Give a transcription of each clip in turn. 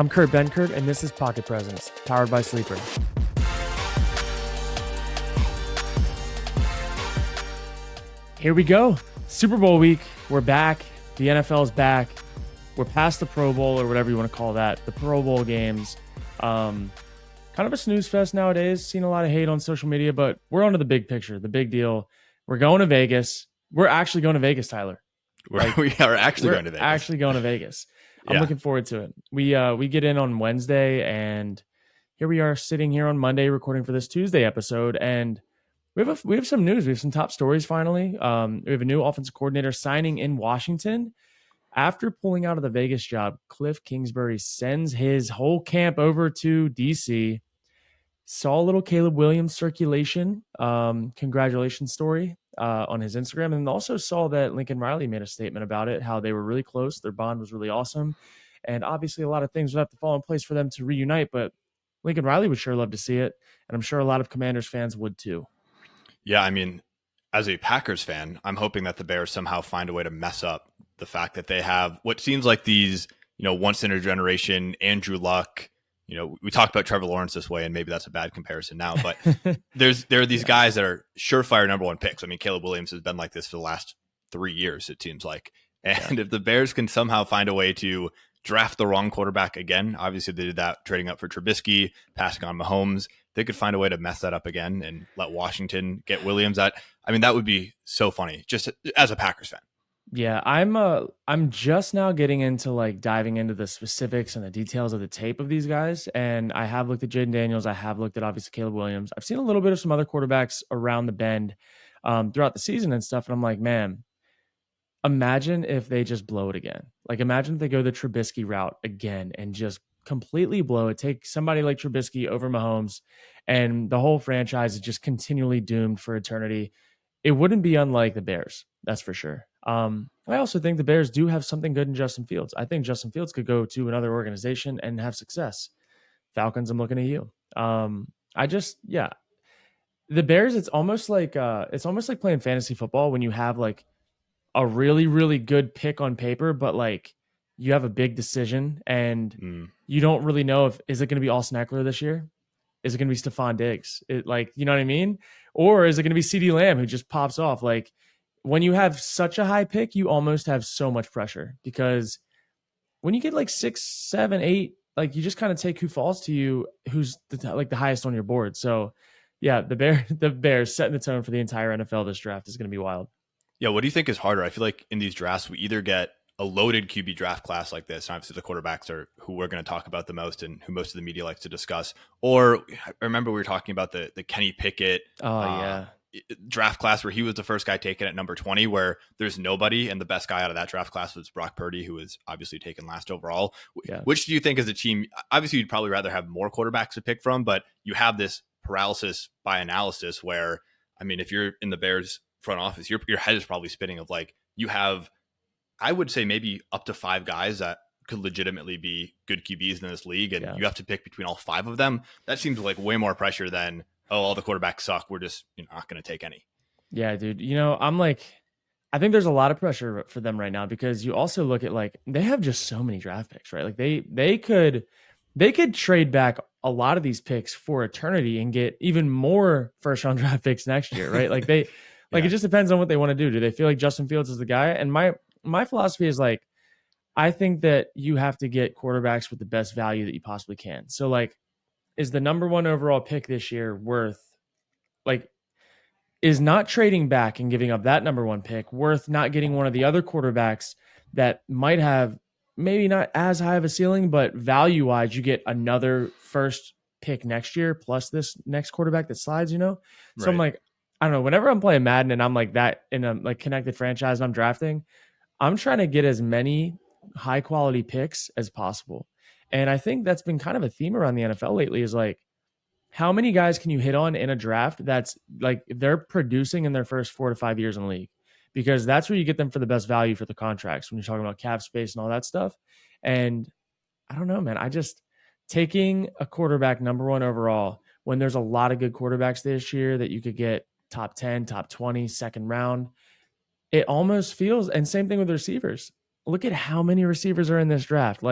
I'm Kurt Benkert, and this is Pocket Presence, powered by Sleeper. Here we go. Super Bowl week. We're back. The NFL is back. We're past the Pro Bowl, or whatever you want to call that. The Pro Bowl games. Kind of a snooze fest nowadays. Seen a lot of hate on social media, but we're on to the big picture, the big deal. We're going to Vegas. We're actually going to Vegas, Tyler. We are actually going to Vegas. Actually going to Vegas. I'm looking forward to it. We get in on Wednesday, and here we are sitting here on Monday recording for this Tuesday episode, and we have some news. We have some top stories finally. We have a new offensive coordinator signing in Washington. After pulling out of the Vegas job, Cliff Kingsbury sends his whole camp over to DC. Saw a little Caleb Williams circulation, congratulations story on his Instagram, and also saw that Lincoln Riley made a statement about it, how they were really close, their bond was really awesome, and obviously a lot of things would have to fall in place for them to reunite, but Lincoln Riley would sure love to see it, and I'm sure a lot of Commanders fans would too. Yeah, I mean, as a Packers fan, I'm hoping that the Bears somehow find a way to mess up the fact that they have what seems like these, once in a generation Andrew Luck. We talked about Trevor Lawrence this way, and maybe that's a bad comparison now, but there are these guys that are surefire number one picks. I mean, Caleb Williams has been like this for the last 3 years, it seems like. And if the Bears can somehow find a way to draft the wrong quarterback again, obviously they did that trading up for Trubisky, passing on Mahomes. They could find a way to mess that up again and let Washington get Williams. That would be so funny, just as a Packers fan. Yeah, I'm just now getting into diving into the specifics and the details of the tape of these guys. And I have looked at Jaden Daniels. I have looked at obviously Caleb Williams. I've seen a little bit of some other quarterbacks around the bend throughout the season and stuff. And I'm like, man, imagine if they just blow it again. Imagine if they go the Trubisky route again and just completely blow it. Take somebody like Trubisky over Mahomes, and the whole franchise is just continually doomed for eternity. It wouldn't be unlike the Bears. That's for sure. I also think the Bears do have something good in Justin Fields. I think Justin Fields could go to another organization and have success. Falcons, I'm looking at you. The Bears, it's almost like playing fantasy football when you have a really, really good pick on paper, but you have a big decision and you don't really know is it going to be Austin Eckler this year? Is it going to be Stephon Diggs? You know what I mean? Or is it going to be CeeDee Lamb who just pops off? When you have such a high pick, you almost have so much pressure, because when you get 6, 7, 8, you just kind of take who falls to you, who's the highest on your board. So yeah, the Bears setting the tone for the entire NFL this draft is going to be wild. Yeah. What do you think is harder? I feel like in these drafts, we either get a loaded QB draft class like this, and obviously the quarterbacks are who we're going to talk about the most and who most of the media likes to discuss. Or I remember we were talking about the Kenny Pickett draft class where he was the first guy taken at number 20, where there's nobody, and the best guy out of that draft class was Brock Purdy, who was obviously taken last overall. Yeah. Which do you think as a team? Obviously, you'd probably rather have more quarterbacks to pick from, but you have this paralysis by analysis where, if you're in the Bears front office, your head is probably spinning of you have, I would say, maybe up to 5 guys that could legitimately be good QBs in this league, and you have to pick between all 5 of them. That seems like way more pressure than, all the quarterbacks suck, we're just not going to take any. Yeah, dude. I think there's a lot of pressure for them right now, because you also look at they have just so many draft picks, right? They could trade back a lot of these picks for eternity and get even more first round draft picks next year, right? It just depends on what they want to do. Do they feel like Justin Fields is the guy? And my philosophy is I think that you have to get quarterbacks with the best value that you possibly can. So is the number 1 overall pick this year worth, is not trading back and giving up that number 1 pick worth not getting one of the other quarterbacks that might have maybe not as high of a ceiling, but value wise, you get another first pick next year plus this next quarterback that slides, So right. I'm I don't know, whenever I'm playing Madden and I'm that in a connected franchise and I'm drafting, I'm trying to get as many high quality picks as possible. And I think that's been kind of a theme around the NFL lately is how many guys can you hit on in a draft that's they're producing in their first 4 to 5 years in the league? Because that's where you get them for the best value for the contracts when you're talking about cap space and all that stuff. And I don't know, man, taking a quarterback number 1 overall when there's a lot of good quarterbacks this year that you could get top 10, top 20, second round, it almost feels, and same thing with receivers. Look at how many receivers are in this draft.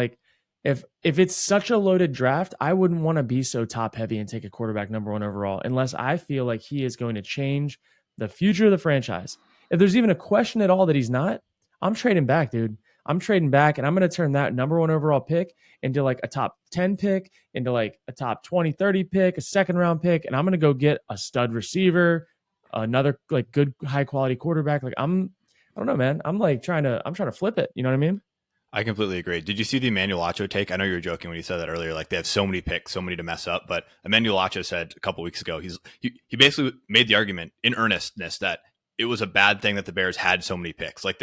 If it's such a loaded draft, I wouldn't want to be so top heavy and take a quarterback number one overall unless I feel like he is going to change the future of the franchise. If there's even a question at all that he's not, I'm trading back, dude. I'm trading back and I'm going to turn that number one overall pick into like a top 10 pick, into like a top 20, 30 pick, a second round pick. And I'm going to go get a stud receiver, another like good high quality quarterback. I don't know, man. I'm trying to flip it. You know what I mean? I completely agree. Did you see the Emmanuel Acho take? I know you were joking when you said that earlier. Like they have so many picks, so many to mess up. But Emmanuel Acho said a couple weeks ago, he basically made the argument in earnestness that it was a bad thing that the Bears had so many picks. Like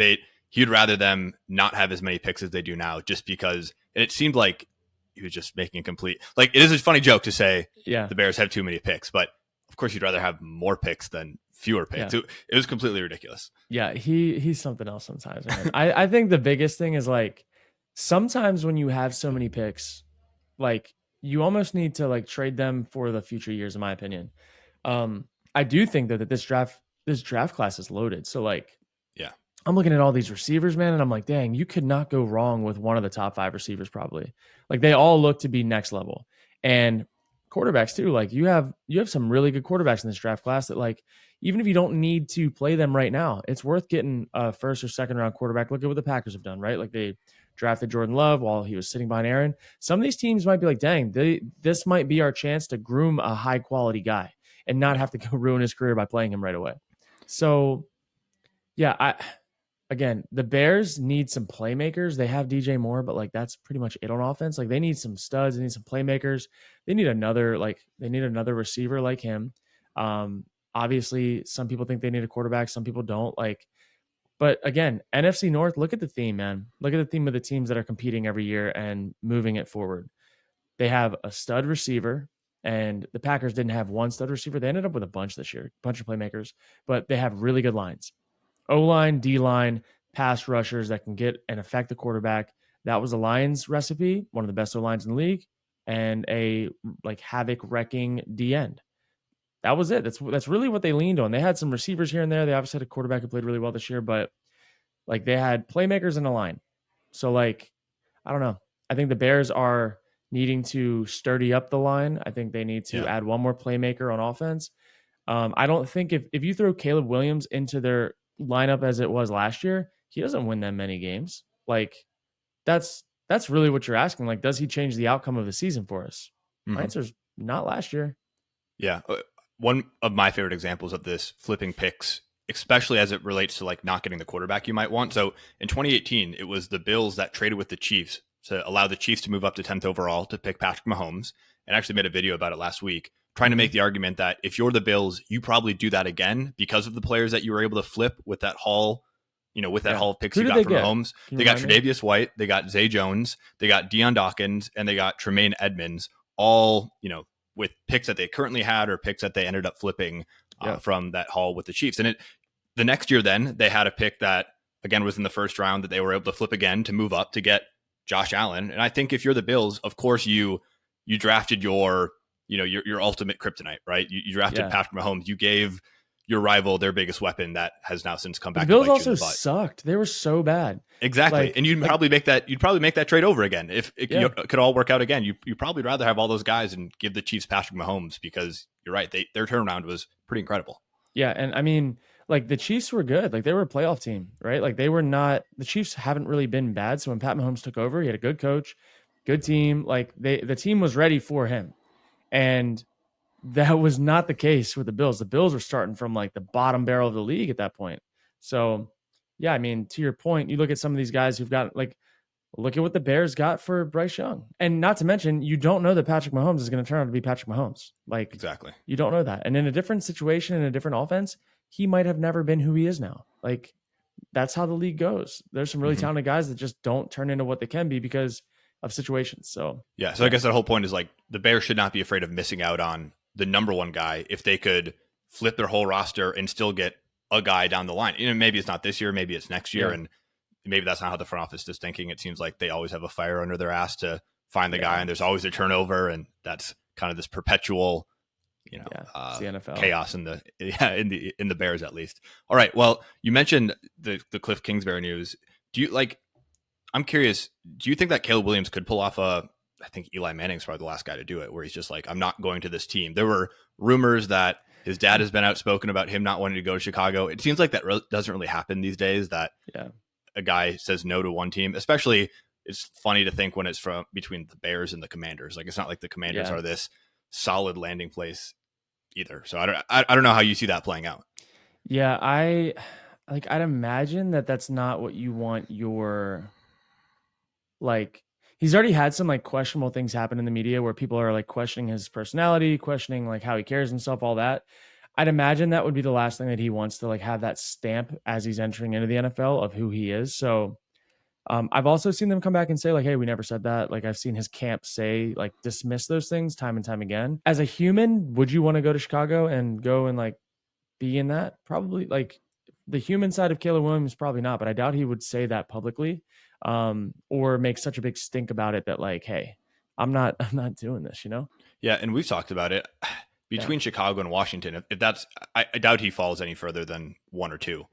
he'd rather them not have as many picks as they do now, just because. And it seemed like he was just making a complete. Like it is a funny joke to say Yeah. the Bears have too many picks, but of course you'd rather have more picks than fewer Yeah. picks. It was completely ridiculous. Yeah, he's something else sometimes, man. I think the biggest thing is like sometimes when you have so many picks, like you almost need to like trade them for the future years, in my opinion. Um, I do think though that this draft class is loaded. So like Yeah. I'm looking at all these receivers, man, and I'm like, dang, you could not go wrong with one of the top five receivers, probably. Like they all look to be next level. And quarterbacks too. Like you have some really good quarterbacks in this draft class that like even if you don't need to play them right now, it's worth getting a first or second round quarterback. Look at what the Packers have done, right? Like they drafted Jordan Love while he was sitting behind Aaron. Some of these teams might be like, dang, this might be our chance to groom a high quality guy and not Yeah. have to go ruin his career by playing him right away. So yeah, again, the Bears need some playmakers. They have DJ Moore, but like that's pretty much it on offense. Like they need some studs, they need some playmakers. They need another receiver like him. Obviously, some people think they need a quarterback, some people don't. Like, but again, NFC North, look at the theme, man. Look at the theme of the teams that are competing every year and moving it forward. They have a stud receiver, and the Packers didn't have one stud receiver. They ended up with a bunch this year, a bunch of playmakers, but they have really good lines. O line, D line, pass rushers that can get and affect the quarterback. That was the Lions recipe, one of the best O lines in the league, and a like havoc wrecking D end. That was it. That's really what they leaned on. They had some receivers here and there. They obviously had a quarterback who played really well this year, but like they had playmakers in a line. So like I don't know. I think the Bears are needing to sturdy up the line. I think they need to Yeah. add one more playmaker on offense. I don't think if you throw Caleb Williams into their lineup as it was last year, he doesn't win them many games. Like that's really what you're asking. Like, does he change the outcome of the season for us? My Mm-hmm. answer is not last year. Yeah. One of my favorite examples of this flipping picks, especially as it relates to like not getting the quarterback you might want. So in 2018, it was the Bills that traded with the Chiefs to allow the Chiefs to move up to 10th overall to pick Patrick Mahomes, and actually made a video about it last week, trying to Mm-hmm. make the argument that if you're the Bills, you probably do that again because of the players that you were able to flip with that haul. With that Yeah. haul of picks Who you did got they from get? Mahomes, Can you they got remind me? Tre'Davious White, they got Zay Jones, they got Deion Dawkins, and they got Tremaine Edmonds, all with picks that they currently had or picks that they ended up flipping Yeah. from that haul with the Chiefs. And the next year, then they had a pick that again was in the first round that they were able to flip again to move up to get Josh Allen. And I think if you're the Bills, of course you drafted your ultimate kryptonite, right? You drafted Yeah. Patrick Mahomes. You gave your rival their biggest weapon that has now since come But the back to Bills bite you in also the butt. sucked. They were so bad. Exactly, and Like you'd probably make that trade over again if yeah. it could all work out again. You probably rather have all those guys and give the Chiefs Patrick Mahomes because you're right, their turnaround was pretty incredible. Yeah, and I mean, like the Chiefs were good. Like they were a playoff team, right? Like they were not. The Chiefs haven't really been bad. So when Pat Mahomes took over, he had a good coach, good team. Like the team was ready for him, and that was not the case with the Bills. The Bills were starting from like the bottom barrel of the league at that point. So yeah, I mean, to your point, you look at some of these guys who've got like look at what the Bears got for Bryce Young. And not to mention, you don't know that Patrick Mahomes is going to turn out to be Patrick Mahomes. Like, Exactly. you don't know that. And in a different situation, in a different offense, he might have never been who he is now. Like, that's how the league goes. There's some really Mm-hmm. talented guys that just don't turn into what they can be because of situations. So, Yeah. So I yeah, guess that whole point is like the Bears should not be afraid of missing out on the number one guy if they could flip their whole roster and still get a guy down the line. Maybe it's not this year, maybe it's next year, yeah, and maybe that's not how the front office is thinking. It seems like they always have a fire under their ass to find the guy, yeah, and there's always a turnover, and that's kind of this perpetual, yeah. It's the NFL. chaos in the Bears at least. All right. Well, you mentioned the Cliff Kingsbury news. Do you like? I'm curious, do you think that Caleb Williams could pull off a, I think Eli Manning's probably the last guy to do it, where he's just like, I'm not going to this team. There were rumors that his dad has been outspoken about him not wanting to go to Chicago. It seems like that doesn't really happen these days, that Yeah. a guy says no to one team, especially it's funny to think when it's from between the Bears and the Commanders. Like, it's not like the Commanders Yeah. are this solid landing place either. So I don't know how you see that playing out. Yeah, I'd imagine that that's not what you want your like he's already had some like questionable things happen in the media where people are like questioning his personality, questioning like how he carries himself, all that. I'd imagine that would be the last thing that he wants to like have that stamp as he's entering into the NFL of who he is. So I've also seen them come back and say like, "Hey, we never said that." Like I've seen his camp say like dismiss those things time and time again. As a human, would you want to go to Chicago and go and like be in that? Probably like the human side of Caleb Williams, probably not, but I doubt he would say that publicly, or make such a big stink about it that like, hey, I'm not doing this, you know? Yeah, and we've talked about it Yeah. between Chicago and Washington. If that's, I doubt he falls any further than one or two.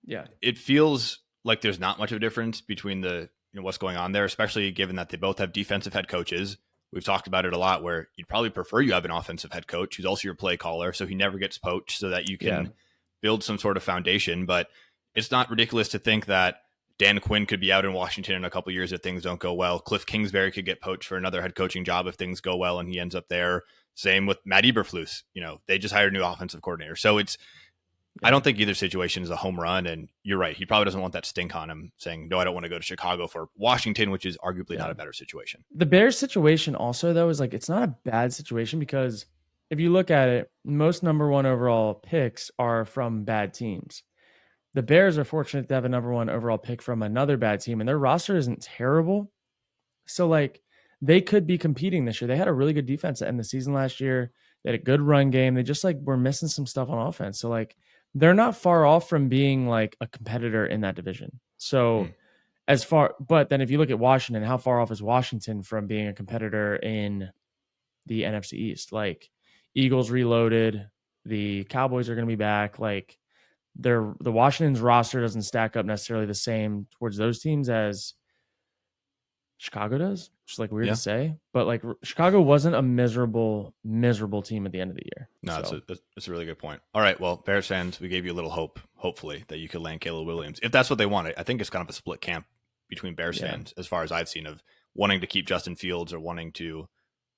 Yeah. It feels like there's not much of a difference between the what's going on there, especially given that they both have defensive head coaches. We've talked about it a lot, where you'd probably prefer you have an offensive head coach who's also your play caller, so he never gets poached, so that you Yeah. can build some sort of foundation. But it's not ridiculous to think that Dan Quinn could be out in Washington in a couple of years if things don't go well. Cliff Kingsbury could get poached for another head coaching job if things go well and he ends up there. Same with Matt Eberflus. They just hired a new offensive coordinator. So I Yeah. don't think either situation is a home run. And you're right. He probably doesn't want that stink on him saying, no, I don't want to go to Chicago for Washington, which is arguably not Yeah. a better situation. The Bears situation also though is like it's not a bad situation because if you look at it, most number one overall picks are from bad teams. The Bears are fortunate to have a number one overall pick from another bad team, and their roster isn't terrible. So like they could be competing this year. They had a really good defense to end the season last year. They had a good run game. They just like were missing some stuff on offense. So like they're not far off from being like a competitor in that division. Hmm. So but then if you look at Washington, how far off is Washington from being a competitor in the NFC East? Like Eagles reloaded, the Cowboys are going to be back. Like the Washington's roster doesn't stack up necessarily the same towards those teams as Chicago does, which is like weird to Yeah. say, but like Chicago wasn't a miserable team at the end of the year. No, So that's a really good point. All right. Well, Bears fans, we gave you a little hope, hopefully, that you could land Caleb Williams. If that's what they want, I think it's kind of a split camp between Bears yeah, fans, as far as I've seen, of wanting to keep Justin Fields or wanting to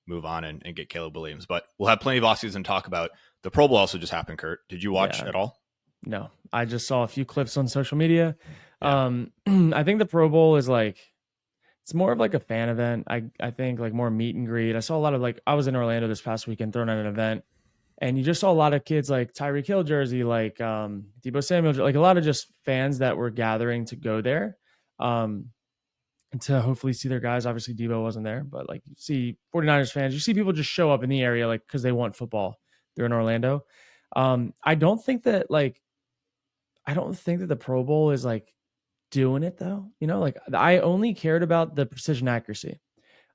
move on and get Caleb Williams. But we'll have plenty of offseason talk about. The Pro Bowl also just happened, Kurt. Did you watch yeah, at all? no, I just saw a few clips on social media. Yeah. I think the Pro Bowl is like it's more of like a fan event. I think like more meet and greet. I saw a lot of like I was in Orlando this past weekend throwing at an event, and you just saw a lot of kids like Tyreek Hill jersey, like Debo Samuel, like a lot of just fans that were gathering to go there. And to hopefully see their guys. Obviously, Debo wasn't there, but like you see 49ers fans, you see people just show up in the area like because they want football. They're in Orlando. I don't think that the Pro Bowl is like doing it though. Like I only cared about the precision accuracy.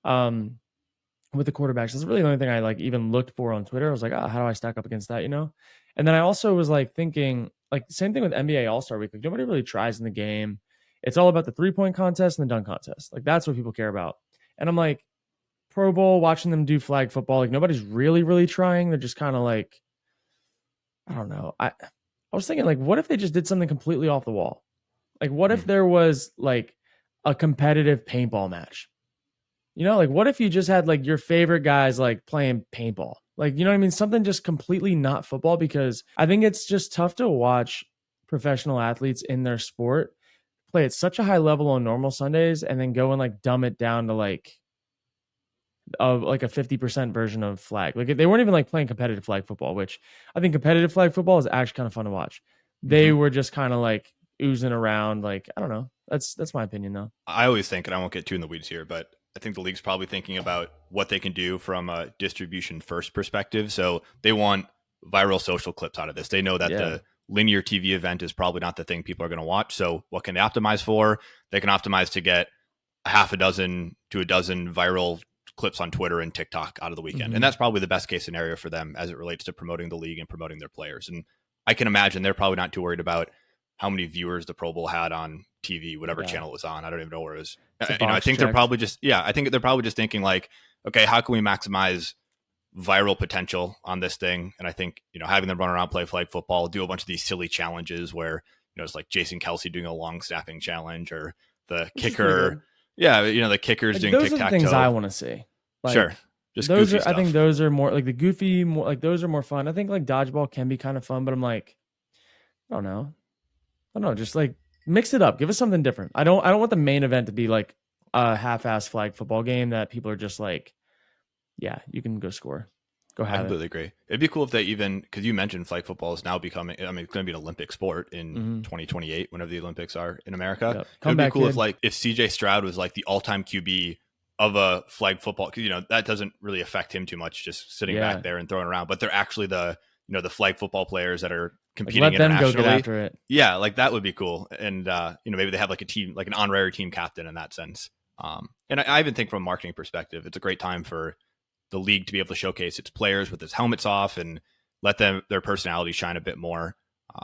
With the quarterbacks. That's really the only thing I like even looked for on Twitter. I was like, how do I stack up against that? And then I also was like thinking, like, same thing with NBA All-Star Week. Like, nobody really tries in the game. It's all about the 3-point contest and the dunk contest. Like, that's what people care about. And I'm like, Pro Bowl, watching them do flag football, like, nobody's really, really trying. They're just kind of like, I don't know. I was thinking, like, what if they just did something completely off the wall? Like, what if there was like a competitive paintball match? Like what if you just had like your favorite guys like playing paintball? Like, you know what I mean? Something just completely not football, because I think it's just tough to watch professional athletes in their sport play at such a high level on normal Sundays and then go and like dumb it down to like a 50% version of flag. Like they weren't even like playing competitive flag football, which I think competitive flag football is actually kind of fun to watch. They Mm-hmm. were just kind of like oozing around. Like, I don't know. That's my opinion though. I always think, and I won't get too in the weeds here, but I think the league's probably thinking about what they can do from a distribution first perspective. So they want viral social clips out of this. They know that Yeah. the linear TV event is probably not the thing people are going to watch. So what can they optimize for? They can optimize to get a half a dozen to a dozen viral clips on Twitter and TikTok out of the weekend. Mhm. And that's probably the best case scenario for them as it relates to promoting the league and promoting their players. And I can imagine they're probably not too worried about how many viewers the Pro Bowl had on TV, whatever Yeah. channel it was on. I don't even know where it was. It's a I box think they're checked. probably just, yeah, I think they're probably just thinking like, okay, how can we maximize viral potential on this thing? And I think, having them run around, play flag football, do a bunch of these silly challenges where, it's like Jason Kelsey doing a long snapping challenge, or the Which is pretty kicker. good. Yeah. The kickers Like doing those tic are the tac things I toe. want to see. Sure. Like Just those goofy are I think stuff. those are more like the goofy, more like those are more fun. I think like dodgeball can be kind of fun, but I'm like, I don't know. I don't know, just like mix it up. Give us something different. I don't want the main event to be like a half-ass flag football game that people are just like, yeah, you can go score. Go I have it. completely agree. It'd be cool if they even, because you mentioned flag football is now becoming, I mean, it's going to be an Olympic sport in Mhm. 2028, whenever the Olympics are in America. Yep. It would Come be back, cool if, kid. like, if CJ Stroud was like the all-time QB of a flag football, because that doesn't really affect him too much, just sitting back Yeah. there and throwing around. But they're actually the flag football players that are Like competing let them go get internationally. after it. Yeah, like that would be cool. And maybe they have like a team, like an honorary team captain in that sense. And I even think from a marketing perspective, it's a great time for the league to be able to showcase its players with its helmets off and let their personality shine a bit more,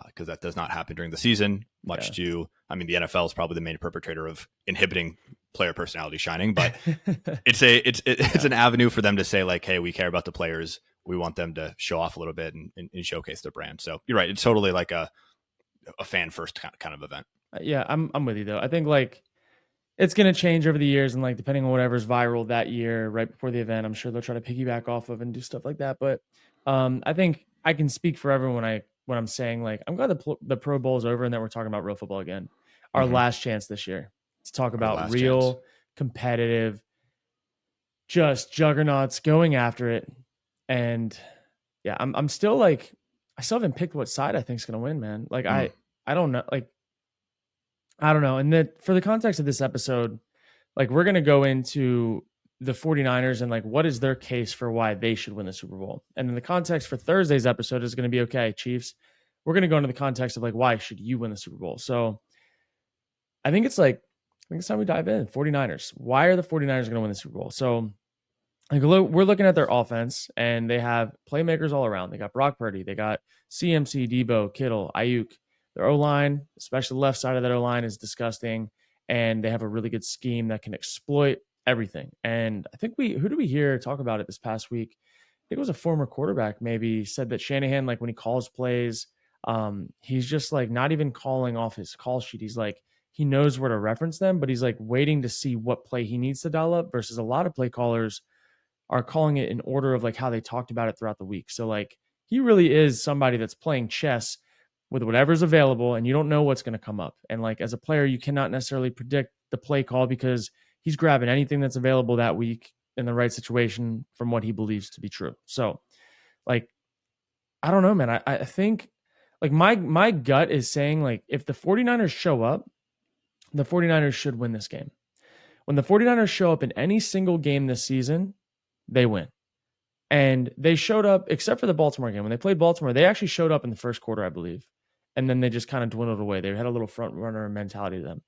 because that does not happen during the season. Yeah. The NFL is probably the main perpetrator of inhibiting player personality shining, but it's an avenue for them to say like, hey, we care about the players. We want them to show off a little bit and showcase their brand. So you're right. It's totally like a fan first kind of event. Yeah, I'm with you though. I think like it's gonna change over the years, and like depending on whatever's viral that year, right before the event, I'm sure they'll try to piggyback off of and do stuff like that. But I think I can speak for everyone when I'm saying like I'm glad the Pro Bowl is over and that we're talking about real football again. Our Mm-hmm. last chance this year to talk Our about last chance. real competitive, just juggernauts going after it. And yeah, I'm still like I still haven't picked what side I think is gonna win, man. Like Mm. I don't know. Like I don't know. And then for the context of this episode, like we're going to go into the 49ers and like what is their case for why they should win the Super Bowl. And then the context for Thursday's episode is going to be okay, Chiefs. We're going to go into the context of like why should you win the Super Bowl. So I think it's time we dive in. 49ers. Why are the 49ers going to win the Super Bowl? So like we're looking at their offense and they have playmakers all around. They got Brock Purdy, they got CMC, Debo, Kittle, Ayuk. Their O line, especially the left side of that O line, is disgusting, and they have a really good scheme that can exploit everything. And I think who did we hear talk about it this past week? I think it was a former quarterback maybe said that Shanahan, like when he calls plays, he's just like not even calling off his call sheet. He's like he knows where to reference them, but he's like waiting to see what play he needs to dial up. Versus a lot of play callers are calling it in order of like how they talked about it throughout the week. So like he really is somebody that's playing chess with whatever's available and you don't know what's going to come up. And like as a player, you cannot necessarily predict the play call because he's grabbing anything that's available that week in the right situation from what he believes to be true. So like I don't know, man. I think like my gut is saying like if the 49ers show up, the 49ers should win this game. When the 49ers show up in any single game this season, they win. And they showed up, except for the Baltimore game. When they played Baltimore, they actually showed up in the first quarter, I believe. And then they just kind of dwindled away. They had a little front runner mentality to them.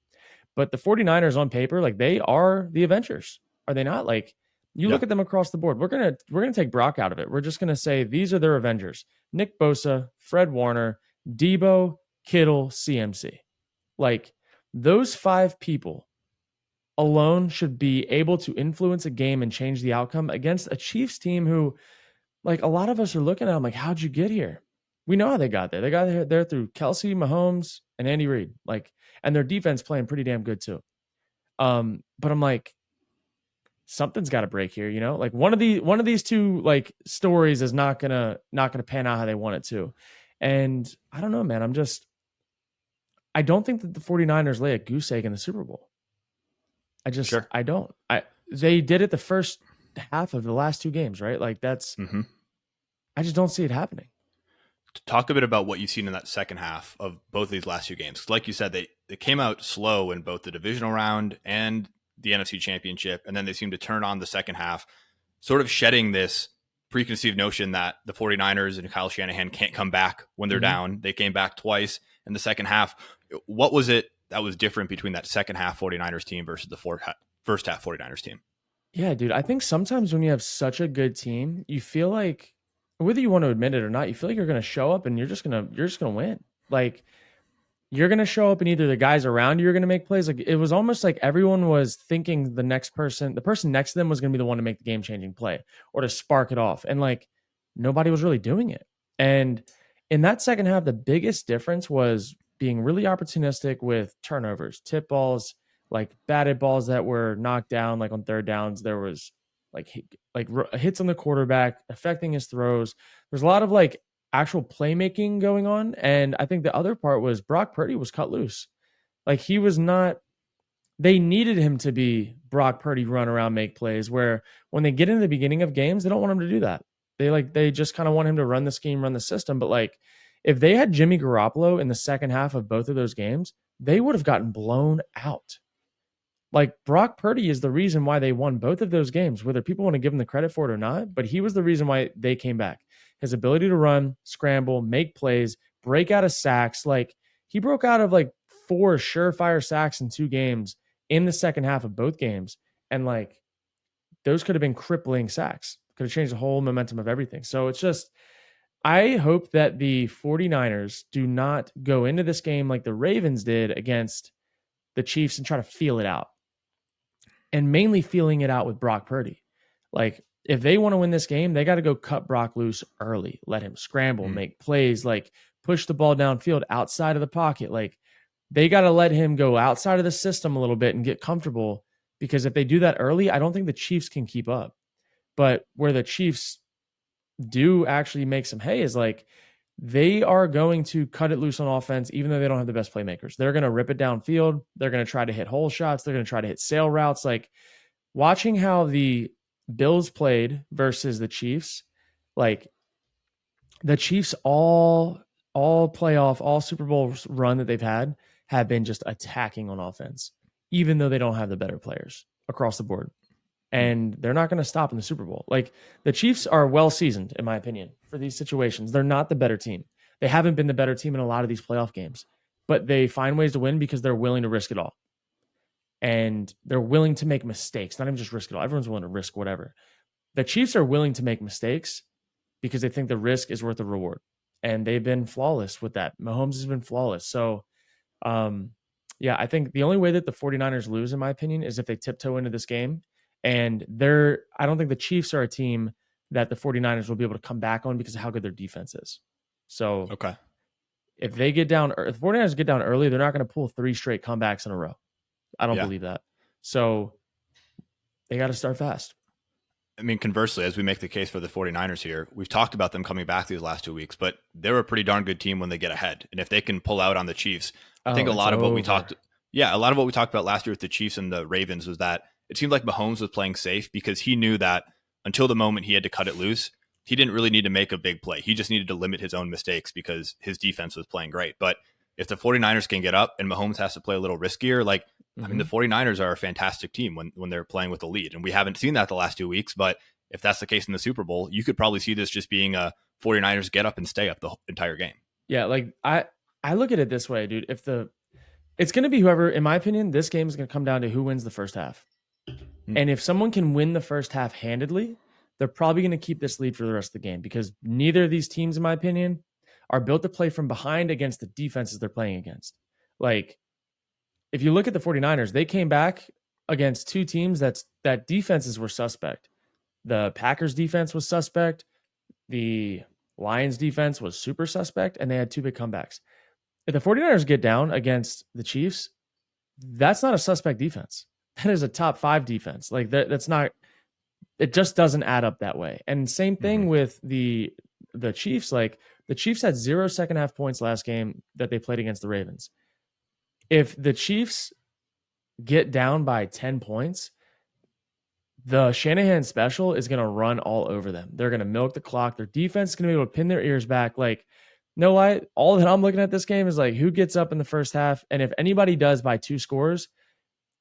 But the 49ers on paper, like they are the Avengers. Are they not? Like you Yeah. look at them across the board. We're gonna take Brock out of it. We're just gonna say these are their Avengers. Nick Bosa, Fred Warner, Debo, Kittle, CMC. Like those five people alone should be able to influence a game and change the outcome against a Chiefs team who, like, a lot of us are looking at them like, how'd you get here? We know how they got there. They got there through Kelsey, Mahomes, and Andy Reid. Like, and their defense playing pretty damn good too. But I'm like, something's got to break here, you know? Like one of these two like stories is not gonna pan out how they want it to. And I don't know, man. I don't think that the 49ers lay a goose egg in the Super Bowl. Sure. I don't. They did it the first half of the last two games, right? Like that's Mm-hmm. I just don't see it happening. Talk a bit about what you've seen in that second half of both of these last two games. Like you said, they came out slow in both the divisional round and the NFC Championship, and then they seem to turn on the second half, sort of shedding this preconceived notion that the 49ers and Kyle Shanahan can't come back when they're down. They came back twice in the second half. What was it that was different between that second half 49ers team versus the first half 49ers team? Yeah, dude. I think sometimes when you have such a good team, you feel like whether you want to admit it or not, you feel like you're going to show up and you're just going to win. Like you're going to show up and either the guys around you are going to make plays. Like it was almost like everyone was thinking the person next to them was going to be the one to make the game changing play or to spark it off. And like nobody was really doing it. And in that second half, the biggest difference was being really opportunistic with turnovers, tip balls, like batted balls that were knocked down, like on third downs. There was like hits on the quarterback affecting his throws. There's a lot of like actual playmaking going on. And I think the other part was Brock Purdy was cut loose. Like he was not, they needed him to be Brock Purdy run around, make plays, where when they get into the beginning of games, they don't want him to do that. They just kind of want him to run the scheme, run the system. But like if they had Jimmy Garoppolo in the second half of both of those games, they would have gotten blown out. Like Brock Purdy is the reason why they won both of those games, whether people want to give him the credit for it or not, but he was the reason why they came back. His ability to run, scramble, make plays, break out of sacks. Like he broke out of like 4 surefire sacks in 2 games in the second half of both games. And like those could have been crippling sacks, could have changed the whole momentum of everything. So it's just, I hope that the 49ers do not go into this game like the Ravens did against the Chiefs and try to feel it out, and mainly feeling it out with Brock Purdy. Like if they want to win this game, they got to go cut Brock loose early, let him scramble, make plays, like push the ball downfield outside of the pocket. Like they got to let him go outside of the system a little bit and get comfortable, because if they do that early, I don't think the Chiefs can keep up. But where the Chiefs do actually make some hay is like they are going to cut it loose on offense, even though they don't have the best playmakers. They're going to rip it downfield. They're going to try to hit hole shots. They're going to try to hit sail routes. Like watching how the Bills played versus the Chiefs, like the Chiefs all playoff, all Super Bowl run that they've had have been just attacking on offense, even though they don't have the better players across the board. And they're not going to stop in the Super Bowl. Like the Chiefs are well seasoned, in my opinion, for these situations. They're not the better team. They haven't been the better team in a lot of these playoff games, but they find ways to win because they're willing to risk it all. And they're willing to make mistakes, not even just risk it all. Everyone's willing to risk whatever. The Chiefs are willing to make mistakes because they think the risk is worth the reward. And they've been flawless with that. Mahomes has been flawless. So, yeah, I think the only way that the 49ers lose, in my opinion, is if they tiptoe into this game. And I don't think the Chiefs are a team that the 49ers will be able to come back on because of how good their defense is. So, Okay. if they get down, if the 49ers get down early, they're not going to pull 3 straight comebacks in a row. I don't believe that. So, they got to start fast. I mean, conversely, as we make the case for the 49ers here, we've talked about them coming back these last 2 weeks, but they're a pretty darn good team when they get ahead. And if they can pull out on the Chiefs, I think a lot of what we talked about last year with the Chiefs and the Ravens was that it seemed like Mahomes was playing safe because he knew that until the moment he had to cut it loose, he didn't really need to make a big play. He just needed to limit his own mistakes because his defense was playing great. But if the 49ers can get up and Mahomes has to play a little riskier, like, I mean, the 49ers are a fantastic team when they're playing with a lead. And we haven't seen that the last 2 weeks. But if that's the case in the Super Bowl, you could probably see this just being a 49ers get up and stay up the entire game. Yeah, like I look at it this way, dude. It's going to be whoever, in my opinion, this game is going to come down to who wins the first half. And if someone can win the first half handedly, they're probably going to keep this lead for the rest of the game, because neither of these teams, in my opinion, are built to play from behind against the defenses they're playing against. Like, if you look at the 49ers, they came back against 2 teams that defenses were suspect. The Packers defense was suspect. The Lions defense was super suspect, and they had 2 big comebacks. If the 49ers get down against the Chiefs, that's not a suspect defense. That is a top 5 defense. Like that's not, it just doesn't add up that way. And same thing with the Chiefs. Like the Chiefs had 0 second half points last game that they played against the Ravens. If the Chiefs get down by 10 points, the Shanahan special is going to run all over them. They're going to milk the clock. Their defense is going to be able to pin their ears back. Like, no lie, all that I'm looking at this game is like who gets up in the first half. And if anybody does by 2 scores,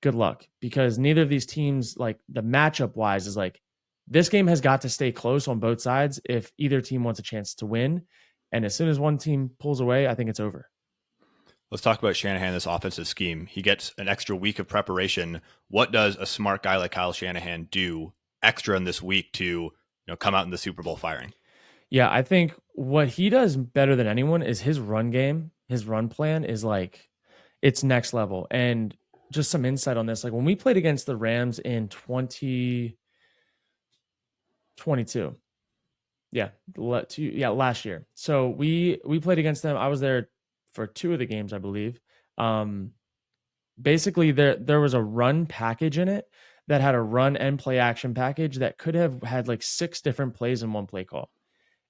good luck, because neither of these teams, like the matchup wise, is like this game has got to stay close on both sides if either team wants a chance to win. And as soon as one team pulls away, I think it's over. Let's talk about Shanahan, this offensive scheme. He gets an extra week of preparation. What does a smart guy like Kyle Shanahan do extra in this week to come out in the Super Bowl firing? Yeah, I think what he does better than anyone is his run game. his run plan is like it's next level. And just some insight on this, like when we played against the Rams in 2022, last year. So we played against them. I was there for two of the games, I believe. Um, Basically, there was a run package in it that had a run and play action package that could have had like six different plays in one play call,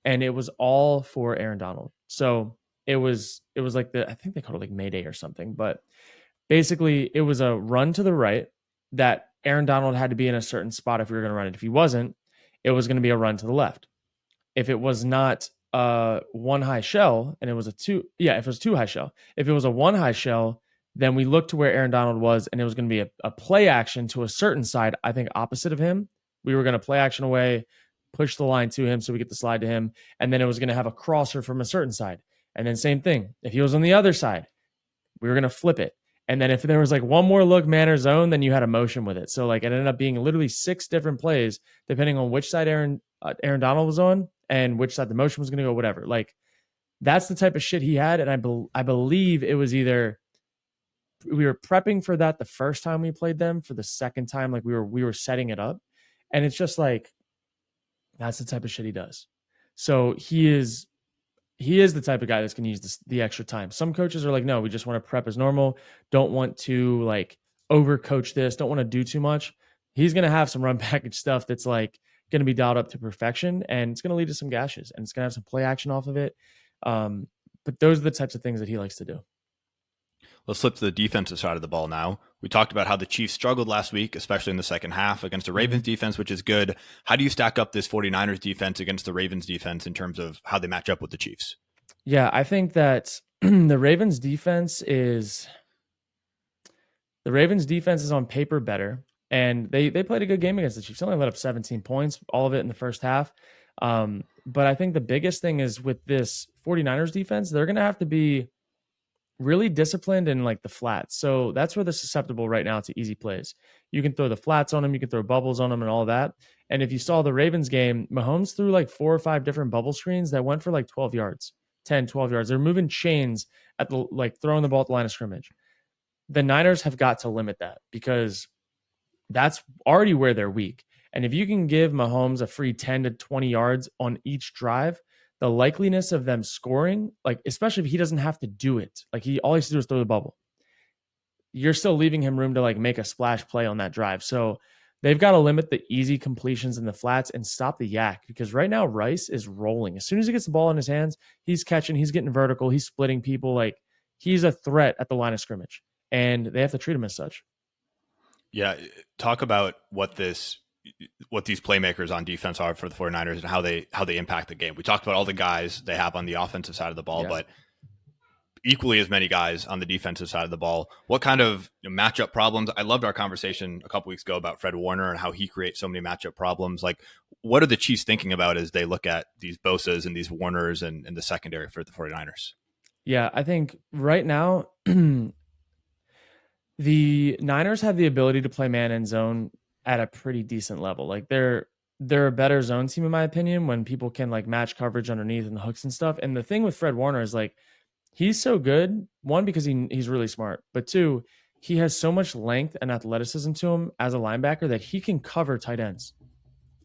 and it was all for Aaron Donald. So it was like I think they called it like Mayday or something, but basically it was a run to the right that Aaron Donald had to be in a certain spot if we were going to run it. If he wasn't, it was going to be a run to the left. If it was not one high shell and it was a two, yeah, if it was two high shell, if it was a one high shell, then we looked to where Aaron Donald was and it was going to be a play action to a certain side, I think opposite of him. We were going to play action away, push the line to him so we get the slide to him. And then it was going to have a crosser from a certain side. And then same thing. If he was on the other side, we were going to flip it. And then if there was like one more look man or zone, then you had a motion with it. So like it ended up being literally six different plays depending on which side Aaron Donald was on and which side the motion was going to go, whatever. Like that's the type of shit he had. And I believe it was either we were prepping for that the first time we played them, for the second time, like we were setting it up. And it's just like that's the type of shit he does. So he is the type of guy that's going to use the extra time. Some coaches are like, no, we just want to prep as normal. Don't want to like overcoach this. Don't want to do too much. He's going to have some run package stuff that's like going to be dialed up to perfection, and it's going to lead to some gashes, and it's going to have some play action off of it. But those are the types of things that he likes to do. Let's flip to the defensive side of the ball now. We talked about how the Chiefs struggled last week, especially in the second half against the Ravens defense, which is good. How do you stack up this 49ers defense against the Ravens defense in terms of how they match up with the Chiefs? Yeah, I think that the Ravens defense is on paper better, and they played a good game against the Chiefs. They only let up 17 points, all of it in the first half. But I think the biggest thing is with this 49ers defense, they're going to have to be really disciplined in like the flats. So that's where they're susceptible right now to easy plays. You can throw the flats on them, you can throw bubbles on them and all that. And if you saw the Ravens game, Mahomes threw like 4 or 5 different bubble screens that went for like 12 yards, 10, 12 yards. They're moving chains at the like throwing the ball at the line of scrimmage. The Niners have got to limit that because that's already where they're weak. And if you can give Mahomes a free 10 to 20 yards on each drive, the likeliness of them scoring, like especially if he doesn't have to do it, like all he has to do is throw the bubble, you're still leaving him room to like make a splash play on that drive. So they've got to limit the easy completions in the flats and stop the yak, because right now Rice is rolling. As soon as he gets the ball in his hands, he's catching, he's getting vertical, he's splitting people. Like he's a threat at the line of scrimmage, and they have to treat him as such. Yeah, talk about what these playmakers on defense are for the 49ers and how they impact the game. We talked about all the guys they have on the offensive side of the ball, but equally as many guys on the defensive side of the ball. What kind of matchup problems? I loved our conversation a couple weeks ago about Fred Warner and how he creates so many matchup problems. Like, what are the Chiefs thinking about as they look at these Bosas and these Warners and the secondary for the 49ers? Yeah, I think right now the Niners have the ability to play man and zone at a pretty decent level. Like they're a better zone team in my opinion when people can like match coverage underneath and the hooks and stuff. And the thing with Fred Warner is like he's so good, one, because he's really smart, but two, he has so much length and athleticism to him as a linebacker that he can cover tight ends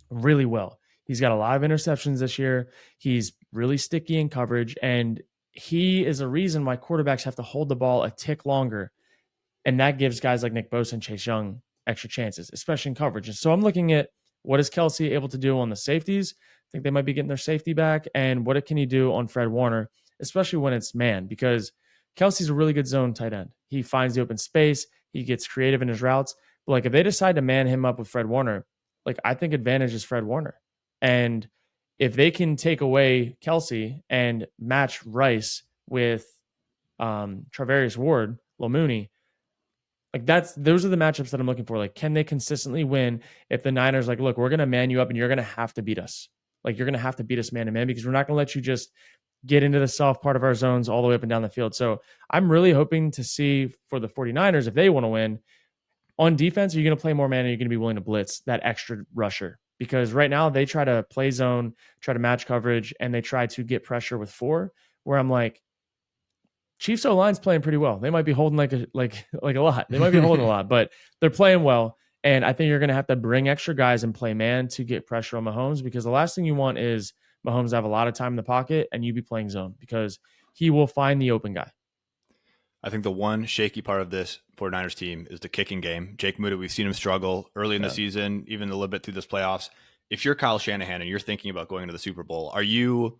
really well. He's got a lot of interceptions this year. He's really sticky in coverage, and he is a reason why quarterbacks have to hold the ball a tick longer, and that gives guys like Nick Bosa and Chase Young extra chances, especially in coverage. And so I'm looking at what is Kelsey able to do on the safeties. I think they might be getting their safety back. And what can he do on Fred Warner, especially when it's man, because Kelsey's a really good zone tight end. He finds the open space. He gets creative in his routes. But like if they decide to man him up with Fred Warner, like I think advantage is Fred Warner. And if they can take away Kelsey and match Rice with Travarius Ward, Lil Mooney, like those are the matchups that I'm looking for. Like, can they consistently win if the Niners like, look, we're gonna man you up and you're gonna have to beat us. Like you're gonna have to beat us man to man because we're not gonna let you just get into the soft part of our zones all the way up and down the field. So I'm really hoping to see for the 49ers, if they want to win on defense, are you going to play more man? Or are you going to be willing to blitz that extra rusher? Because right now they try to play zone, try to match coverage, and they try to get pressure with 4, where I'm like, Chiefs O-line's playing pretty well. They might be holding like a lot. They might be holding a lot, but they're playing well. And I think you're going to have to bring extra guys and play man to get pressure on Mahomes, because the last thing you want is Mahomes to have a lot of time in the pocket and you be playing zone, because he will find the open guy. I think the one shaky part of this 49ers team is the kicking game. Jake Muda, we've seen him struggle early in the season, even a little bit through this playoffs. If you're Kyle Shanahan and you're thinking about going to the Super Bowl, are you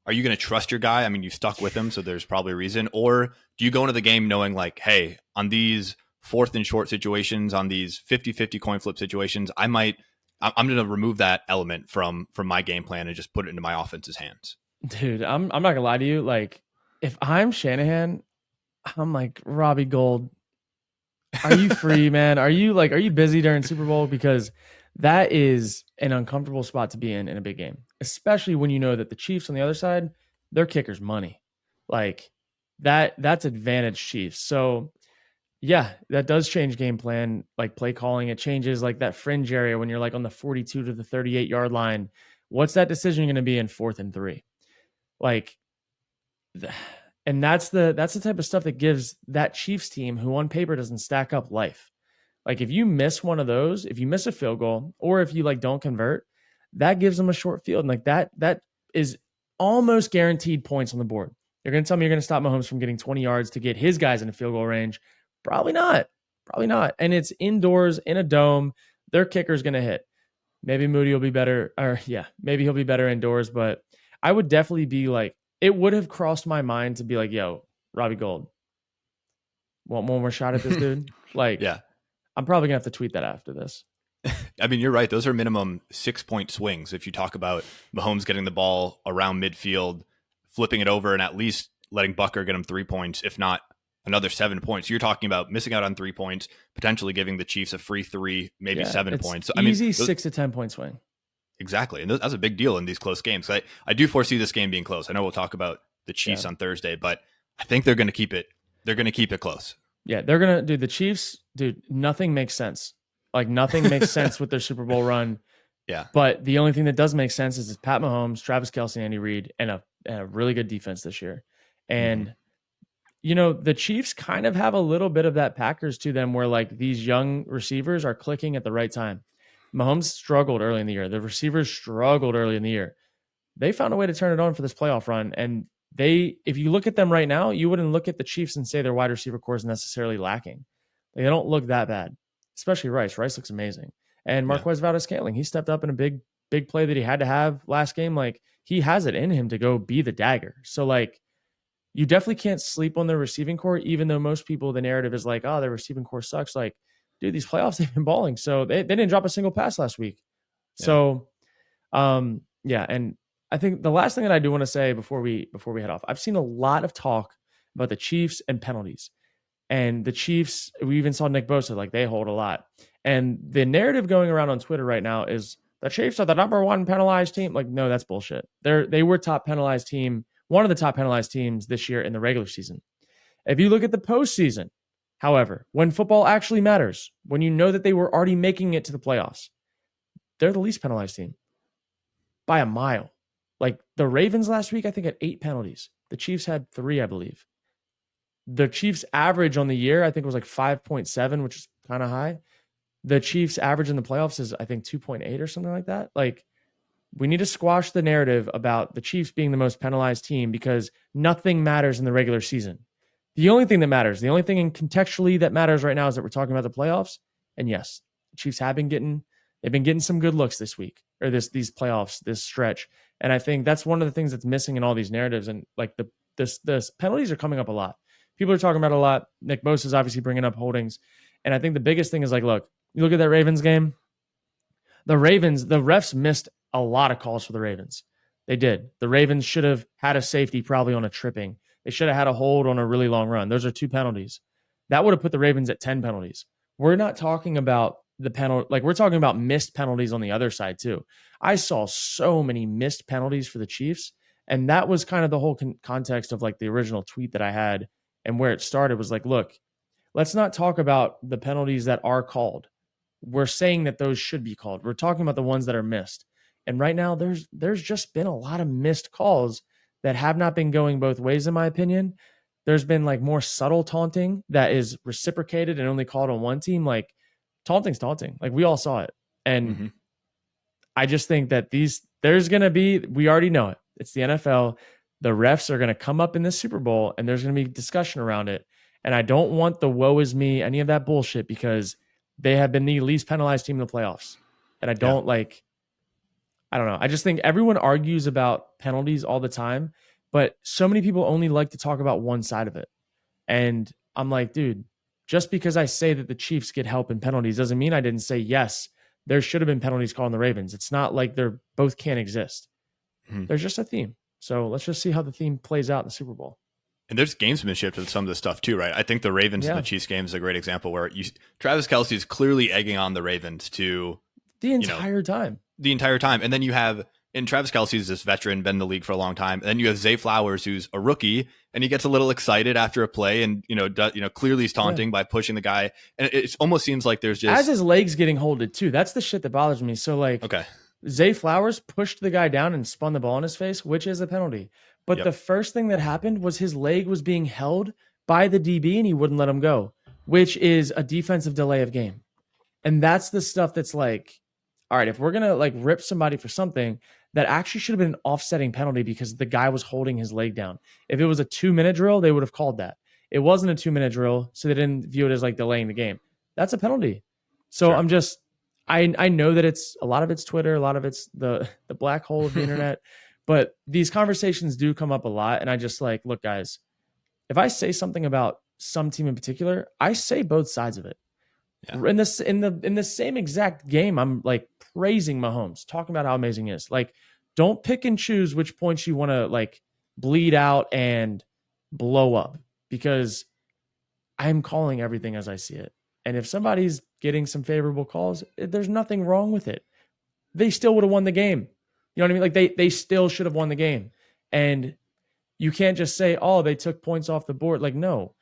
going to trust your guy? I mean, you stuck with him, so there's probably a reason. Or do you go into the game knowing like, hey, on these fourth and short situations, on these 50-50 coin flip situations, I'm going to remove that element from my game plan and just put it into my offense's hands. Dude, I'm not gonna lie to you. Like, if I'm Shanahan, I'm like, Robbie Gold, are you free, man? Are you busy during Super Bowl? Because that is an uncomfortable spot to be in a big game, especially when you know that the Chiefs on the other side, their kicker's money. Like that's advantage Chiefs. So yeah, that does change game plan, like play calling. It changes like that fringe area when you're like on the 42 to the 38-yard line. What's that decision going to be in 4th and 3? Like, and that's the type of stuff that gives that Chiefs team, who on paper doesn't stack up, life. Like if you miss one of those, if you miss a field goal, or if you like don't convert, that gives them a short field. And like that is almost guaranteed points on the board. You're going to tell me you're going to stop Mahomes from getting 20 yards to get his guys in a field goal range? Probably not. Probably not. And it's indoors in a dome. Their kicker's going to hit. Maybe Moody will be better, or yeah, maybe he'll be better indoors. But I would definitely be like, it would have crossed my mind to be like, yo, Robbie Gold, want one more shot at this dude? Like, yeah. I'm probably gonna have to tweet that after this. I mean, you're right. Those are minimum 6-point swings. If you talk about Mahomes getting the ball around midfield, flipping it over, and at least letting Bucker get him 3 points, if not another 7 points, you're talking about missing out on 3 points, potentially giving the Chiefs a free 3, maybe 7 points. So, easy 6 to 10 point swing. Exactly. And that's a big deal in these close games. I do foresee this game being close. I know we'll talk about the Chiefs on Thursday, but I think they're going to keep it. They're going to keep it close. Yeah, they're going to do the Chiefs. Dude, nothing makes sense. Like nothing makes sense with their Super Bowl run. Yeah. But the only thing that does make sense is Pat Mahomes, Travis Kelce, Andy Reid, and a really good defense this year. And, you know, the Chiefs kind of have a little bit of that Packers to them, where like these young receivers are clicking at the right time. Mahomes struggled early in the year. The receivers struggled early in the year. They found a way to turn it on for this playoff run. And if you look at them right now, you wouldn't look at the Chiefs and say their wide receiver core is necessarily lacking. They don't look that bad, especially Rice. Rice looks amazing. And Marquez Valdez-Scantling, he stepped up in a big play that he had to have last game. Like he has it in him to go be the dagger. So like, you definitely can't sleep on their receiving core, even though most people, the narrative is like, oh, their receiving core sucks. Like, dude, these playoffs, they've been balling. So they didn't drop a single pass last week. Yeah. So, yeah. And I think the last thing that I do want to say before we head off, I've seen a lot of talk about the Chiefs and penalties. And the Chiefs, we even saw Nick Bosa, like they hold a lot. And the narrative going around on Twitter right now is the Chiefs are the number one penalized team. Like, no, that's bullshit. They were top penalized team, one of the top penalized teams this year in the regular season. If you look at the postseason, however, when football actually matters, when you know that they were already making it to the playoffs, they're the least penalized team by a mile. Like the Ravens last week, I think had 8 penalties. The Chiefs had 3, I believe. The Chiefs average on the year, I think was like 5.7, which is kind of high. The Chiefs average in the playoffs is, I think, 2.8 or something like that. Like, we need to squash the narrative about the Chiefs being the most penalized team, because nothing matters in the regular season. The only thing that matters, the only thing in contextually that matters right now is that we're talking about the playoffs. And yes, the Chiefs have been getting some good looks this week, or these playoffs, this stretch. And I think that's one of the things that's missing in all these narratives. And like the penalties are coming up a lot. People are talking about it a lot. Nick Bosa is obviously bringing up holdings. And I think the biggest thing is like, look, you look at that Ravens game. The refs missed a lot of calls for the Ravens. They did. The Ravens should have had a safety probably on a tripping. They should have had a hold on a really long run. Those are 2 penalties. That would have put the Ravens at 10 penalties. We're not talking about the penalty. Like, we're talking about missed penalties on the other side too. I saw so many missed penalties for the Chiefs. And that was kind of the whole context of like the original tweet that I had, and where it started was like, look, let's not talk about the penalties that are called. We're saying that those should be called. We're talking about the ones that are missed. And right now there's just been a lot of missed calls that have not been going both ways, in my opinion. there's been like more subtle taunting that is reciprocated and only called on one team. Like taunting's taunting. Like we all saw it. And Mm-hmm. I just think that there's going to be, we already know it. It's the NFL. The refs are going to come up in this Super Bowl and there's going to be discussion around it. And I don't want the woe is me, any of that bullshit, because they have been the least penalized team in the playoffs. And Yeah. I don't know. I just think everyone argues about penalties all the time, but so many people only like to talk about one side of it. And I'm like, dude, just because I say that the Chiefs get help in penalties doesn't mean I didn't say, yes, there should have been penalties called on the Ravens. It's not like they're both can't exist. Mm-hmm. There's just a theme. So let's just see how the theme plays out in the Super Bowl. And there's gamesmanship to some of this stuff too, right? I think the Ravens and the Chiefs game is a great example where Travis Kelce is clearly egging on the Ravens to the entire time. The entire time. And then you have, and Travis Kelce's this veteran, been in the league for a long time. And then you have Zay Flowers, who's a rookie, and he gets a little excited after a play, and clearly he's taunting by pushing the guy. And it almost seems like there's just as his legs getting holded too. That's the shit that bothers me. So like, okay, Zay Flowers pushed the guy down and spun the ball in his face, which is a penalty. But the first thing that happened was his leg was being held by the DB and he wouldn't let him go, which is a defensive delay of game. And that's the stuff that's like, all right, if we're going to like rip somebody for something, that actually should have been an offsetting penalty because the guy was holding his leg down. If it was a 2-minute drill, they would have called that. It wasn't a 2-minute drill, so they didn't view it as like delaying the game. That's a penalty. So sure. I'm just, I know that it's a lot of it's Twitter, a lot of it's the black hole of the internet, but these conversations do come up a lot. And I just like, look, guys, if I say something about some team in particular, I say both sides of it. Yeah. In the same exact game, I'm like praising Mahomes, talking about how amazing he is. Like, don't pick and choose which points you want to like bleed out and blow up, because I'm calling everything as I see it. And if somebody's getting some favorable calls, there's nothing wrong with it. They still would have won the game. You know what I mean? Like they still should have won the game. And you can't just say, oh, they took points off the board. Like, no.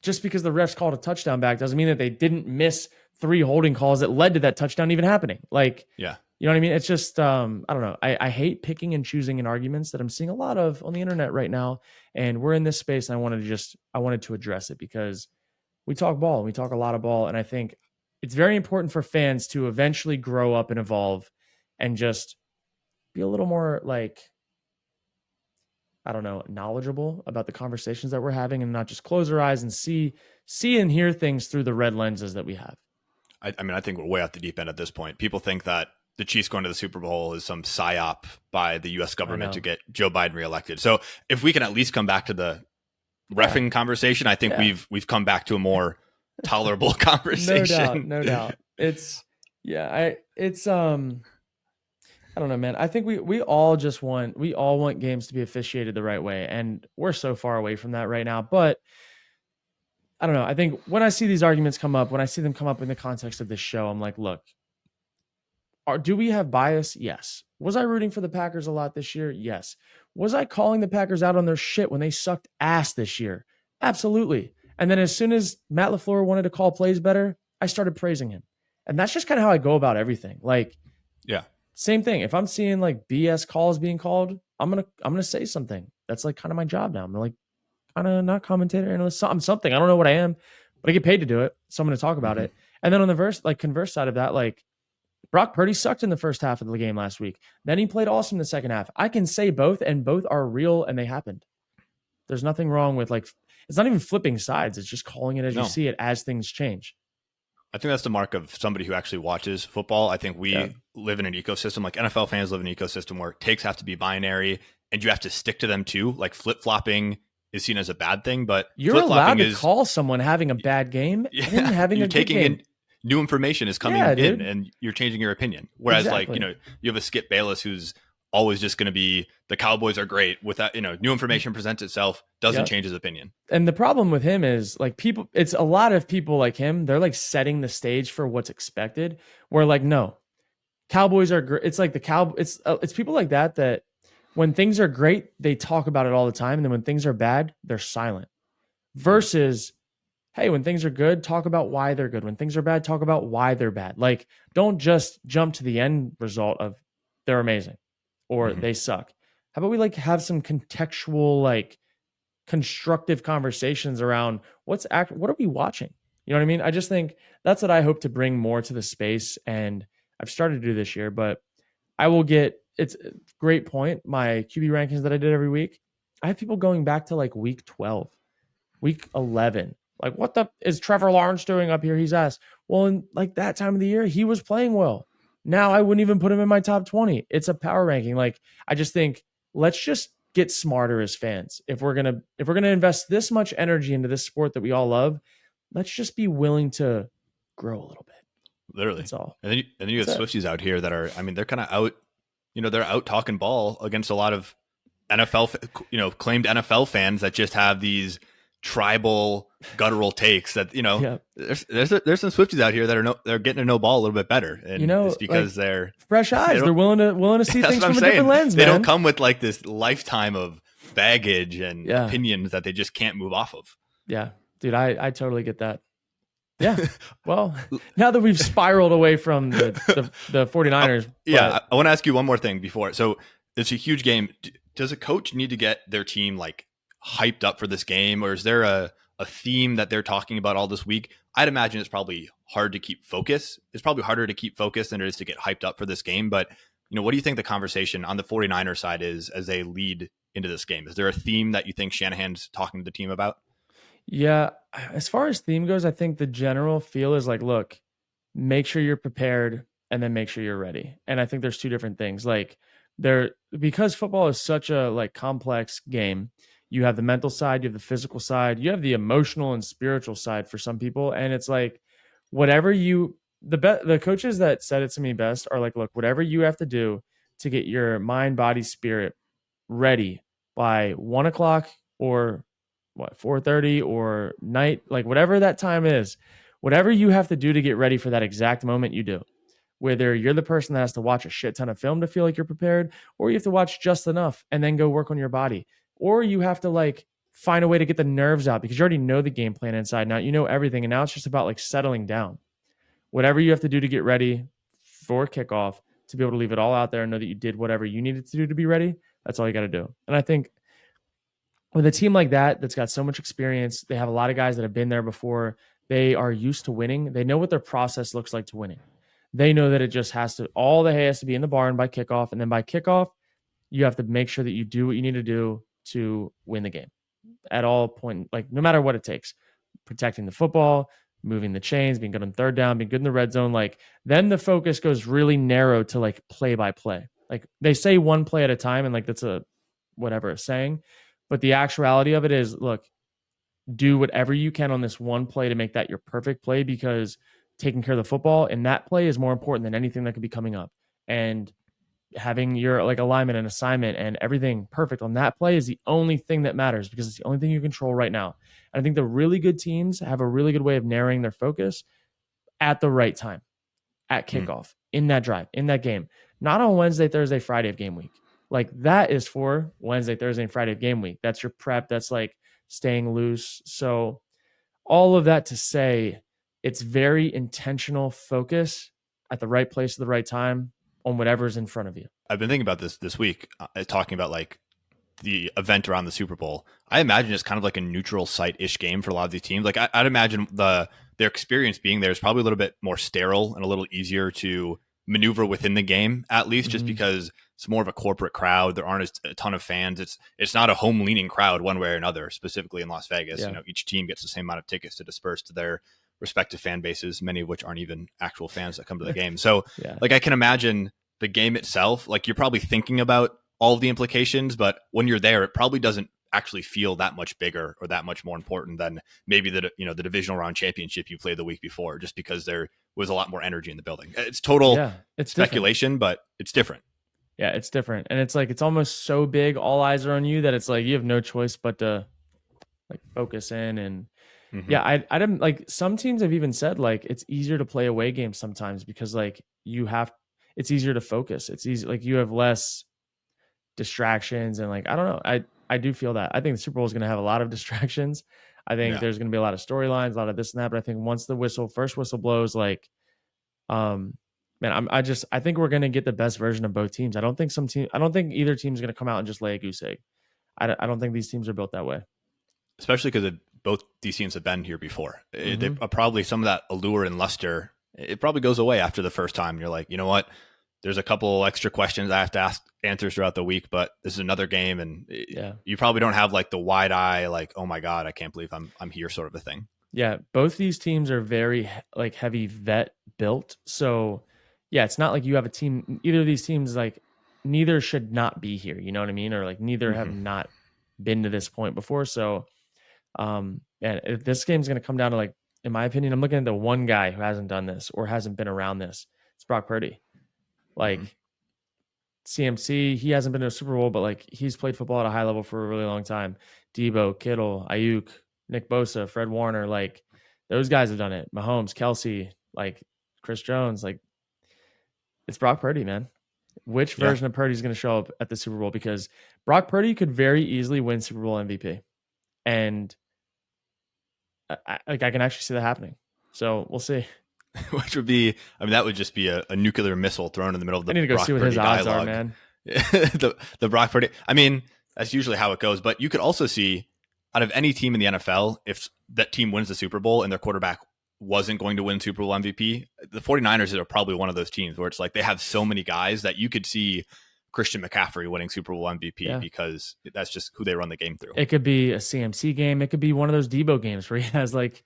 Just because the refs called a touchdown back doesn't mean that they didn't miss 3 holding calls that led to that touchdown even happening. Like, yeah, you know what I mean? It's just, I don't know. I hate picking and choosing in arguments that I'm seeing a lot of on the internet right now. And we're in this space, and I wanted to address it because we talk ball and we talk a lot of ball. And I think it's very important for fans to eventually grow up and evolve and just be a little more like, I don't know, knowledgeable about the conversations that we're having, and not just close our eyes and see and hear things through the red lenses that we have. I mean, I think we're way off the deep end at this point. People think that the Chiefs going to the Super Bowl is some psyop by the U.S. government to get Joe Biden reelected. So if we can at least come back to the reffing conversation, I think we've come back to a more tolerable conversation. No doubt. I don't know, man. I think we all want games to be officiated the right way. And we're so far away from that right now. But I don't know. I think when I see these arguments come up, when I see them come up in the context of this show, I'm like, look, do we have bias? Yes. Was I rooting for the Packers a lot this year? Yes. Was I calling the Packers out on their shit when they sucked ass this year? Absolutely. And then as soon as Matt LaFleur wanted to call plays better, I started praising him. And that's just kind of how I go about everything. Like, yeah. Same thing. If I'm seeing like BS calls being called, I'm gonna say something. That's like kind of my job now. I'm like kind of not commentator analyst. I'm something. I don't know what I am, but I get paid to do it. So I'm gonna talk about it. And then on the converse side of that, like Brock Purdy sucked in the first half of the game last week. Then he played awesome in the second half. I can say both, and both are real and they happened. There's nothing wrong with like, it's not even flipping sides. It's just calling it as you see it as things change. I think that's the mark of somebody who actually watches football. I think we live in an ecosystem, like NFL fans live in an ecosystem where takes have to be binary and you have to stick to them too. Like flip-flopping is seen as a bad thing, but you're allowed to call someone having a bad game and having a good game. New information is coming in and you're changing your opinion. Whereas like, you have a Skip Bayless who's always just going to be the Cowboys are great without, new information presents itself, doesn't change his opinion. And the problem with him is like it's a lot of people like him. They're like setting the stage for what's expected. Where like, no, Cowboys are great. It's like it's people like that when things are great, they talk about it all the time. And then when things are bad, they're silent versus, hey, when things are good, talk about why they're good. When things are bad, talk about why they're bad. Like, don't just jump to the end result of they're amazing or they suck. How about we like have some contextual like constructive conversations around what are we watching? You know what I mean? I just think that's what I hope to bring more to the space. And I've started to do this year, but I will get it's a great point. My QB rankings that I did every week, I have people going back to like week 12, week 11. Like, what the is Trevor Lawrence doing up here? He's asked. Well, in like that time of the year, he was playing well. Now I wouldn't even put him in my top 20. It's a power ranking. Like, I just think let's just get smarter as fans. If we're gonna invest this much energy into this sport that we all love, let's just be willing to grow a little bit. Literally. That's all. And then you have That's it. Swifties out here that are, I mean, they're kind of out, they're out talking ball against a lot of NFL, claimed NFL fans that just have these tribal guttural takes that, Yeah. there's some Swifties out here that they're getting to know ball a little bit better. And it's Like because they're fresh eyes. They're willing to see that's things what I'm from a saying. different lens, They man. don't come with like this lifetime of baggage and Yeah. opinions that they just can't move off of. Yeah. Dude, I totally get that. Yeah. Well, now that we've spiraled away from the 49ers. Yeah, I want to ask you one more thing before. So it's a huge game. Does a coach need to get their team like hyped up for this game, or is there a theme that they're talking about all this week? I'd imagine it's probably hard to keep focus. It's probably harder to keep focus than it is to get hyped up for this game. But what do you think the conversation on the 49ers side is as they lead into this game? Is there a theme that you think Shanahan's talking to the team about? Yeah, as far as theme goes, I think the general feel is like, look, make sure you're prepared and then make sure you're ready. And I think there's two different things. Like because football is such a like complex game, you have the mental side, you have the physical side, you have the emotional and spiritual side for some people. And it's like whatever the coaches that said it to me best are like, look, whatever you have to do to get your mind, body, spirit ready by 1 o'clock or what 4:30 or night, like whatever that time is, whatever you have to do to get ready for that exact moment, you do. Whether you're the person that has to watch a shit ton of film to feel like you're prepared, or you have to watch just enough and then go work on your body, or you have to like find a way to get the nerves out because you already know the game plan inside and out, you know everything, and now it's just about like settling down. Whatever you have to do to get ready for kickoff, to be able to leave it all out there and know that you did whatever you needed to do to be ready, that's all you got to do. And I think with a team like that that's got so much experience, they have a lot of guys that have been there before. They are used to winning. They know what their process looks like to winning. They know that it just all the hay has to be in the barn by kickoff. And then by kickoff, you have to make sure that you do what you need to do to win the game at all point, like no matter what it takes. Protecting the football, moving the chains, being good on third down, being good in the red zone. Like then the focus goes really narrow to like play by play. Like they say one play at a time, and like that's a whatever it's saying. But the actuality of it is, look, do whatever you can on this one play to make that your perfect play, because taking care of the football in that play is more important than anything that could be coming up. And having your like alignment and assignment and everything perfect on that play is the only thing that matters, because it's the only thing you control right now. And I think the really good teams have a really good way of narrowing their focus at the right time, at kickoff, in that drive, in that game, not on Wednesday, Thursday, Friday of game week. Like that is for Wednesday, Thursday, and Friday of game week. That's your prep. That's like staying loose. So all of that to say, it's very intentional focus at the right place at the right time on whatever's in front of you. I've been thinking about this week, talking about like the event around the Super Bowl. I imagine it's kind of like a neutral site-ish game for a lot of these teams. Like I'd imagine their experience being there is probably a little bit more sterile and a little easier to maneuver within the game, at least just because it's more of a corporate crowd. There aren't a ton of fans. It's not a home leaning crowd one way or another, specifically in Las Vegas. Yeah. Each team gets the same amount of tickets to disperse to their respective fan bases, many of which aren't even actual fans that come to the game. So like I can imagine the game itself, like you're probably thinking about all of the implications, but when you're there, it probably doesn't actually feel that much bigger or that much more important than maybe the divisional round championship you played the week before, just because there was a lot more energy in the building. It's total it's speculation, different. but it's different. Yeah, it's different. And it's like it's almost so big, all eyes are on you, that it's like you have no choice but to like focus in. And I didn't like, some teams have even said like it's easier to play away games sometimes because like it's easier to focus. It's easy, like you have less distractions, and like I don't know. I do feel that. I think the Super Bowl is going to have a lot of distractions. I think there's going to be a lot of storylines, a lot of this and that. But I think once the first whistle blows, like, man, I think we're going to get the best version of both teams. I don't think either team is going to come out and just lay a goose egg. I don't think these teams are built that way. especially because both these teams have been here before. They Mm-hmm. probably some of that allure and luster. It probably goes away after the first time. You're like, you know what? There's a couple extra questions I have to ask answers throughout the week, but this is another game, and Yeah. you probably don't have like the wide eye, like, oh my god, I can't believe I'm here, sort of a thing. Yeah, both these teams are very like heavy vet built. So, yeah, it's not like you have a team. Either of these teams, like, neither should not be here. You know what I mean? Or like neither have Hmm. not been to this point before. So, and if this game's going to come down to, like, in my opinion, I'm looking at the one guy who hasn't done this or hasn't been around this. It's Brock Purdy. Hmm. Like, CMC, he hasn't been to a Super Bowl, but like he's played football at a high level for a really long time. Debo, Kittle, Ayuk, Nick Bosa, Fred Warner, like those guys have done it. Mahomes, Kelsey, like Chris Jones, like it's Brock Purdy, man. Which Yeah. version of Purdy is going to show up at the Super Bowl? Because Brock Purdy could very easily win Super Bowl MVP, and I can actually see that happening. So we'll see. Which would be, I mean, that would just be a nuclear missile thrown in the middle of I the need to go see Brock what his Purdy odds are, dialogue. man. The Brock Purdy. I mean, that's usually how it goes. But you could also see out of any team in the NFL, if that team wins the Super Bowl and their quarterback wasn't going to win Super Bowl MVP, the 49ers are probably one of those teams where it's like they have so many guys that you could see Christian McCaffrey winning Super Bowl MVP Yeah. because that's just who they run the game through. It could be a CMC game. It could be one of those Debo games where he has like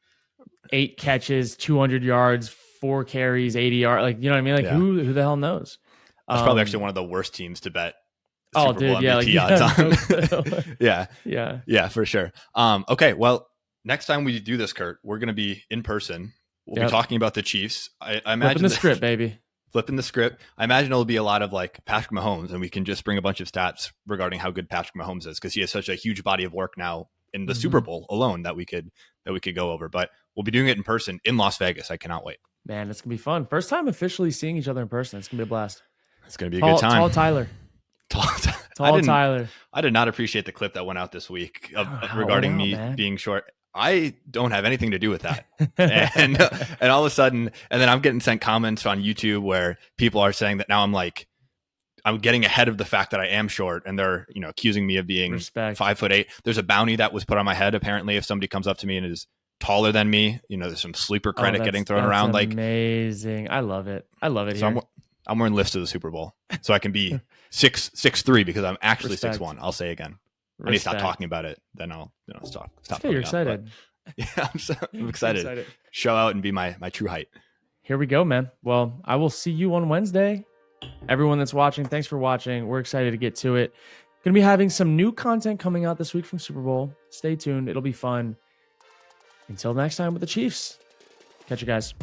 8 catches, 200 yards, 4 carries, 80 yards. Like, you know what I mean? Like, Yeah. who the hell knows? That's probably actually one of the worst teams to bet Oh, Super Bowl dude, yeah, like, MVP odds on. no, Yeah. yeah, Yeah, for sure. Okay, well, next time we do this, Kurt, we're going to be in person. We'll Yep. be talking about the Chiefs. I flipping imagine the script, baby. flipping the script. I imagine it'll be a lot of like Patrick Mahomes, and we can just bring a bunch of stats regarding how good Patrick Mahomes is because he has such a huge body of work now in the Super Bowl alone that we could go over. But we'll be doing it in person in Las Vegas. I cannot wait. Man, it's gonna be fun. First time officially seeing each other in person. It's gonna be a blast. It's going to be a good time. Tall Tyler. Tall Tyler. I did not appreciate the clip that went out this week regarding me being short. I don't have anything to do with that. and all of a sudden, and then I'm getting sent comments on YouTube where people are saying that now I'm getting ahead of the fact that I am short, and they're accusing me of being Respect. 5'8". There's a bounty that was put on my head. Apparently, if somebody comes up to me and is taller than me, there's some sleeper credit getting thrown around. Like amazing. I love it. I love it. So here. I'm wearing lifts to the Super Bowl, so I can be 6'3" because I'm actually Respect. 6'1". I'll say again. Respect. I need to stop talking about it. Then I'll stop. Okay, you're excited. Yeah, I'm excited. Show out and be my true height. Here we go, man. Well, I will see you on Wednesday. Everyone that's watching, thanks for watching. We're excited to get to it. Going to be having some new content coming out this week from Super Bowl. Stay tuned. It'll be fun. Until next time with the Chiefs. Catch you guys.